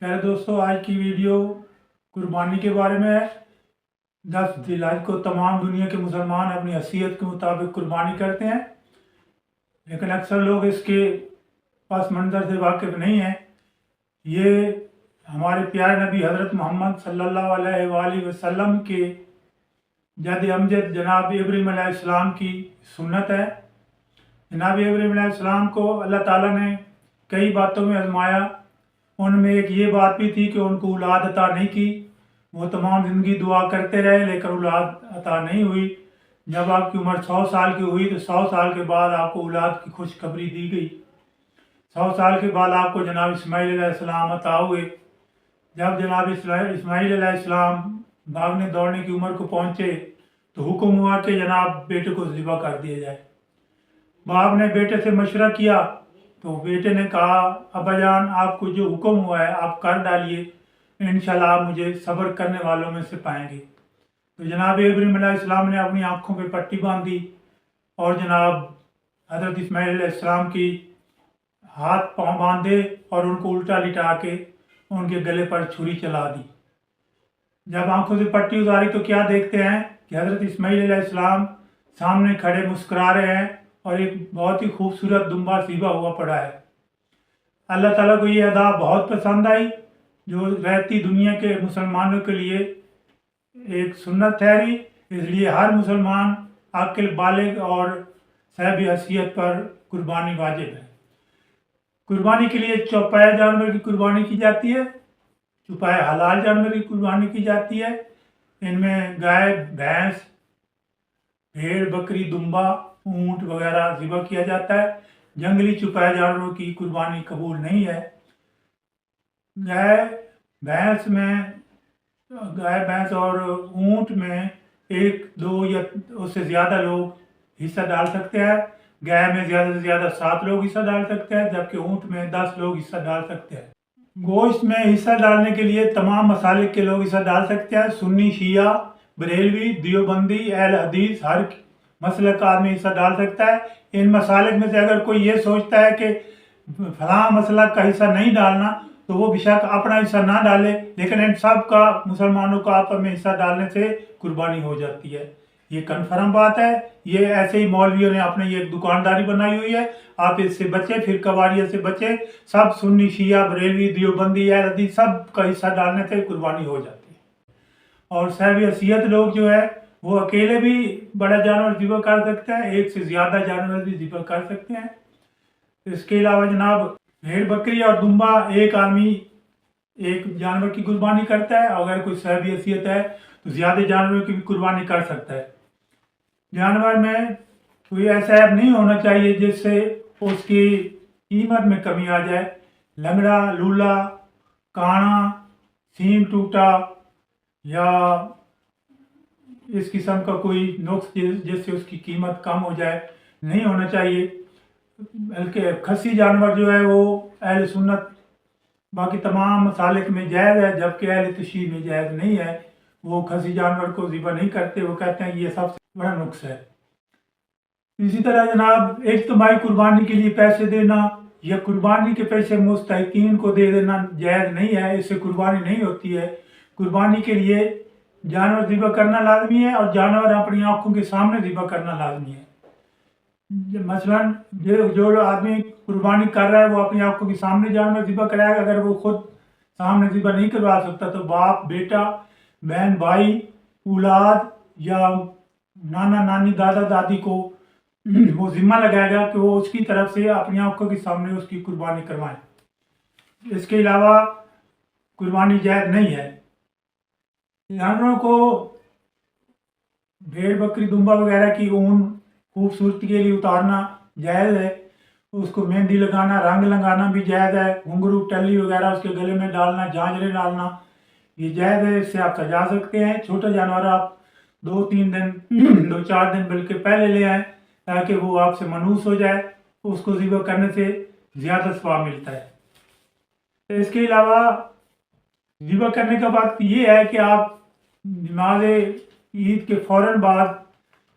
प्यारे दोस्तों, आज की वीडियो कुर्बानी के बारे में है। 10 जिलहज को तमाम दुनिया के मुसलमान अपनी हैसियत के मुताबिक कुर्बानी करते हैं, लेकिन अक्सर लोग इसके पस मंज़र से वाकिफ़ नहीं हैं। ये हमारे प्यारे नबी हज़रत मोहम्मद सल्लल्लाहु अलैहि वसल्लम के जद अमजद जनाब इब्राहीम अलैहिस्सलाम की सुन्नत है। जनाब इब्राहीम अलैहिस्सलाम को अल्लाह ताला ने कई बातों में आजमाया। उनमें एक ये बात भी थी कि उनको औलाद अता नहीं की। वो तमाम ज़िंदगी दुआ करते रहे, लेकिन औलाद अता नहीं हुई। जब आपकी उम्र 100 साल की हुई तो 100 साल के बाद आपको औलाद की खुशखबरी दी गई। 100 साल के बाद आपको जनाब इस्माईल अलैहिस्सलाम अता हुए। जब जनाब इस्माईल अलैहिस्सलाम भागने दौड़ने की उम्र को पहुँचे तो हुक्म हुआ कि जनाब बेटे को ज़िबा कर दिया जाए। बाप ने बेटे से मशवरा किया तो बेटे ने कहा, अब्बा जान, आपको जो हुक्म हुआ है आप कर डालिए, इंशाल्लाह आप मुझे सब्र करने वालों में से पाएंगे। तो जनाब इब्राहीम अलैहिस्सलाम ने अपनी आंखों पे पट्टी बांधी और जनाब हज़रत इस्माईल अलैहिस्सलाम की हाथ पांव बांधे और उनको उल्टा लिटा के उनके गले पर छुरी चला दी। जब आंखों से पट्टी उतारी तो क्या देखते हैं कि हज़रत इस्माईल अलैहिस्सलाम सामने खड़े मुस्कुरा रहे हैं और एक बहुत ही खूबसूरत दुम्बा सीबा हुआ पड़ा है। अल्लाह ताला को ये अदा बहुत पसंद आई, जो रहती दुनिया के मुसलमानों के लिए एक सुन्नत ठहरी। इसलिए हर मुसलमान आकिल बालिग और साहिब हैसियत पर कुर्बानी वाजिब है। कुर्बानी के लिए चौपाया जानवर की कुर्बानी की जाती है, चौपाया हलाल जानवर की कुर्बानी की जाती है। इनमें गाय, भैंस, भेड़, बकरी, दुम्बा, ऊंट वगैरह ज़िबा किया जाता है। जंगली चौपाया जानवरों की कुर्बानी कबूल नहीं है। गाय भैंस और ऊंट में 1, 2 या उससे ज़्यादा लोग हिस्सा डाल सकते हैं। गाय में ज़्यादा से ज़्यादा 7 लोग हिस्सा डाल सकते हैं, जबकि ऊंट में 10 लोग हिस्सा डाल सकते हैं। गोश्त में हिस्सा डालने के लिए तमाम मसालिक के लोग हिस्सा डाल सकते हैं। सुन्नी, शिया, बरेलवी, देवबंदी, अहले हदीस, हर मसलक का आदमी हिस्सा डाल सकता है। इन मसालिक में से अगर कोई ये सोचता है कि फलां मसलक का हिस्सा नहीं डालना, तो वो बेशक अपना हिस्सा ना डाले, लेकिन इन सब का मुसलमानों का आपस में हिस्सा डालने से कुर्बानी हो जाती है। ये कन्फर्म बात है। ये ऐसे ही मौलवियों ने अपने ये दुकानदारी बनाई हुई है। आप इससे बचें, फिर कवारिया से बचें। सब सुन्नी, शिया, बरेलवी, देवबंदी, अहले हदीस सब का हिस्सा डालने से कुर्बानी हो जाती है। और साहिब हैसियत लोग जो है वो अकेले भी बड़ा जानवर ज़िबा कर सकते हैं, एक से ज़्यादा जानवर भी ज़िबा कर सकते हैं। इसके अलावा जनाब भेड़, बकरी और दुम्बा एक आदमी एक जानवर की कुर्बानी करता है। अगर कोई साहिब हैसियत है तो ज़्यादा जानवरों की भी कुर्बानी कर सकता है। जानवर में कोई ऐसा ऐप नहीं होना चाहिए जिससे उसकी कीमत में कमी आ जाए। लंगड़ा, लूला, काना, सींग टूटा या इस किस्म का कोई नुक्स जिससे उसकी कीमत कम हो जाए, नहीं होना चाहिए। बल्कि खस्सी जानवर जो है वो अहले सुन्नत बाकी तमाम मसालिक में जायज़ है, जबकि अहले तशरीह में जायज़ नहीं है। वो खस्सी जानवर को ज़िबा नहीं करते, वो कहते हैं ये सबसे बड़ा नुक्स है। इसी तरह जनाब इज्तिमाई कुर्बानी के लिए पैसे देना या कुर्बानी के पैसे मुस्तहिकीन को दे देना जायज़ नहीं है, इससे कुर्बानी नहीं होती है। कुर्बानी के लिए जानवर ज़िबा करना लाजमी है और जानवर अपनी आंखों के सामने ज़िबा करना लाजमी है। मसलन जो आदमी कुर्बानी कर रहा है वो अपनी आंखों के सामने जानवर ज़िबा कराएगा। अगर वो खुद सामने ज़िबा नहीं करवा सकता तो बाप, बेटा, बहन, भाई, औलाद या नाना नानी, दादा दादी को वो जिम्मा लगाएगा कि वो उसकी तरफ से अपनी आंखों के सामने उसकी कुर्बानी करवाएं। इसके अलावा कुर्बानी जायज़ नहीं है। जानवरों को भेड़, बकरी, दुम्बा वगैरह की ऊन खूबसूरती के लिए उतारना जायज़ है। उसको मेहंदी लगाना, रंग लगाना भी जायज़ है। घुंघरू, टल्ली वगैरह उसके गले में डालना, झांझरें डालना, ये जायज़ है। इससे आप सजा सकते हैं। छोटा जानवर आप 2-3 दिन 2-4 दिन बल्कि पहले ले आएँ ताकि वो आपसे मनूस हो जाए। उसको ज़िबा करने से ज़्यादा सवाब मिलता है। इसके अलावा ज़िबा करने का वक्त ये है कि आप नमाज ईद के फ़ौरन बाद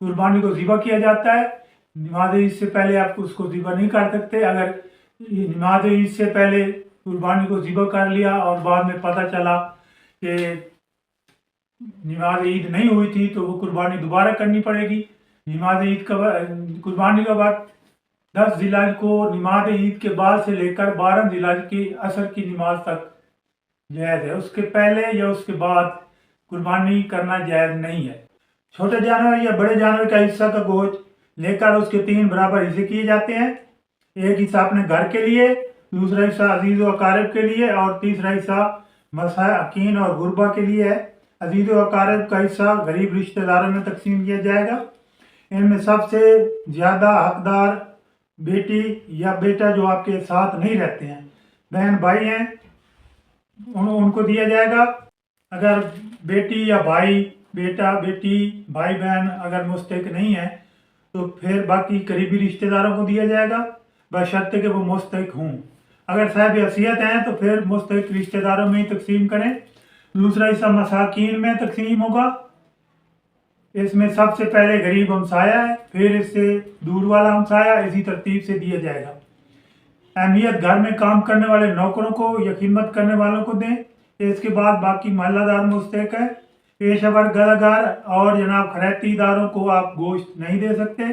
कुर्बानी को ज़िबा किया जाता है। नमाज ईद से पहले आप उसको ज़िबा नहीं कर सकते। अगर नमाज ईद से पहले कुर्बानी को ज़िबा कर लिया और बाद में पता चला कि नमाज ईद नहीं हुई थी तो वो कुर्बानी दोबारा करनी पड़ेगी। नमाज ईद का कुर्बानी का वक्त 10 ज़िलहज को नमाज ईद के बाद से लेकर 12 ज़िलहज की असर की नमाज तक जायज़ है। उसके पहले या उसके बाद कुर्बानी करना जायज़ नहीं है। छोटे जानवर या बड़े जानवर का हिस्सा का गोश्त लेकर उसके 3 बराबर हिस्से किए जाते हैं। एक हिस्सा अपने घर के लिए, दूसरा हिस्सा अजीज़ व अकारिब के लिए और तीसरा हिस्सा मसाकीन और गुरबा के लिए है। अजीज़ व अकारिब का हिस्सा गरीब रिश्तेदारों में तकसीम किया जाएगा। इनमें सबसे ज़्यादा हकदार बेटी या बेटा जो आपके साथ नहीं रहते हैं, बहन भाई हैं, उनको दिया जाएगा। अगर बेटी या भाई, बेटा बेटी, भाई बहन अगर मुस्तहिक नहीं है तो फिर बाकी करीबी रिश्तेदारों को दिया जाएगा, बशर्ते कि वो मुस्तहिक हों। अगर साहब हैसियत हैं तो फिर मुस्तहिक रिश्तेदारों में ही तकसीम करें। दूसरा हिस्सा मसाकीन में तकसीम होगा। इसमें सबसे पहले गरीब हमसाया है, फिर इससे दूर वाला हमसाया, इसी तरतीब से दिया जाएगा। अहमियत घर में काम करने वाले नौकरों को या खिदमत करने वालों को दें। इसके बाद बाकी महल्लादार मुस्तहिक है। पेशेवर गदागार और जनाब खरैती इदारों को आप गोश्त नहीं दे सकते।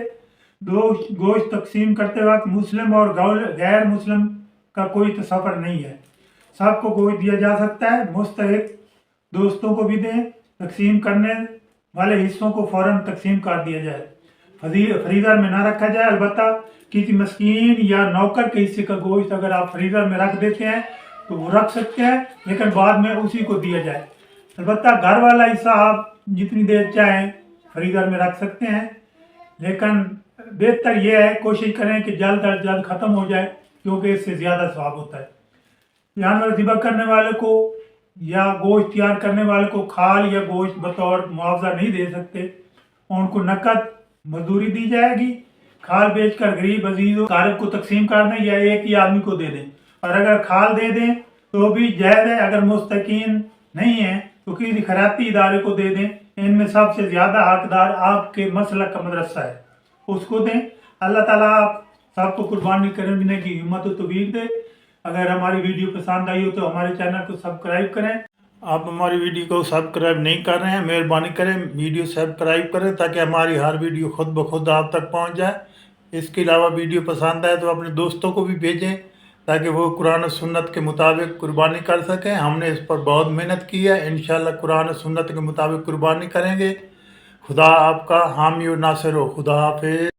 गोश्त तकसीम करते वक्त मुस्लिम और गैर मुस्लिम का कोई तसव्वुर नहीं है, सबको गोश्त दिया जा सकता है। मुस्तहिक दोस्तों को भी दें। तकसीम करने वाले हिस्सों को फ़ौरन तकसीम कर दिया जाए। फ्रीज़र में ना रखा जाए। अलबत्ता किसी मस्कीन या नौकर के हिस्से का गोश्त अगर आप फ्रीज़र में रख देते हैं तो वो रख सकते हैं, लेकिन बाद में उसी को दिया जाए। अलबत्ता घर वाला हिस्सा आप जितनी देर चाहें फ्रीज़र में रख सकते हैं, लेकिन बेहतर यह है कोशिश करें कि जल्द अज जल्द ख़त्म हो जाए, क्योंकि इससे ज़्यादा सवाब होता है। जानवर ज़िबा करने वाले को या गोश्त तैयार करने वाले को खाल या गोश्त बतौर मुआवजा नहीं दे सकते। उनको नकद मजदूरी दी जाएगी। खाल बेचकर गरीब अजीज़ कारब को तकसीम कर दें या एक ही आदमी को दे दें। और अगर खाल दे दें तो भी जायज़ है। अगर मुस्तकीन नहीं है तो किसी खैराती इदारे को दे दें। इनमें सबसे ज़्यादा हकदार आपके मसलक का मदरसा है, उसको दें। अल्लाह ताला आप सबको कुर्बानी करने की हिम्मत और तौफीक दे। अगर हमारी वीडियो पसंद आई हो तो हमारे चैनल को सब्सक्राइब करें। आप हमारी वीडियो को सब्सक्राइब नहीं कर रहे हैं, मेहरबानी करें वीडियो सब्सक्राइब करें ताकि हमारी हर वीडियो खुद ब खुद आप तक पहुंच जाए। इसके अलावा वीडियो पसंद आए तो अपने दोस्तों को भी भेजें ताकि वो कुरान और सुन्नत के मुताबिक कुर्बानी कर सकें। हमने इस पर बहुत मेहनत की है। इंशाअल्लाह कुरान और सुन्नत के मुताबिक कुर्बानी करेंगे। खुदा आपका हामी और नासिर हो। खुदा हाफिज़।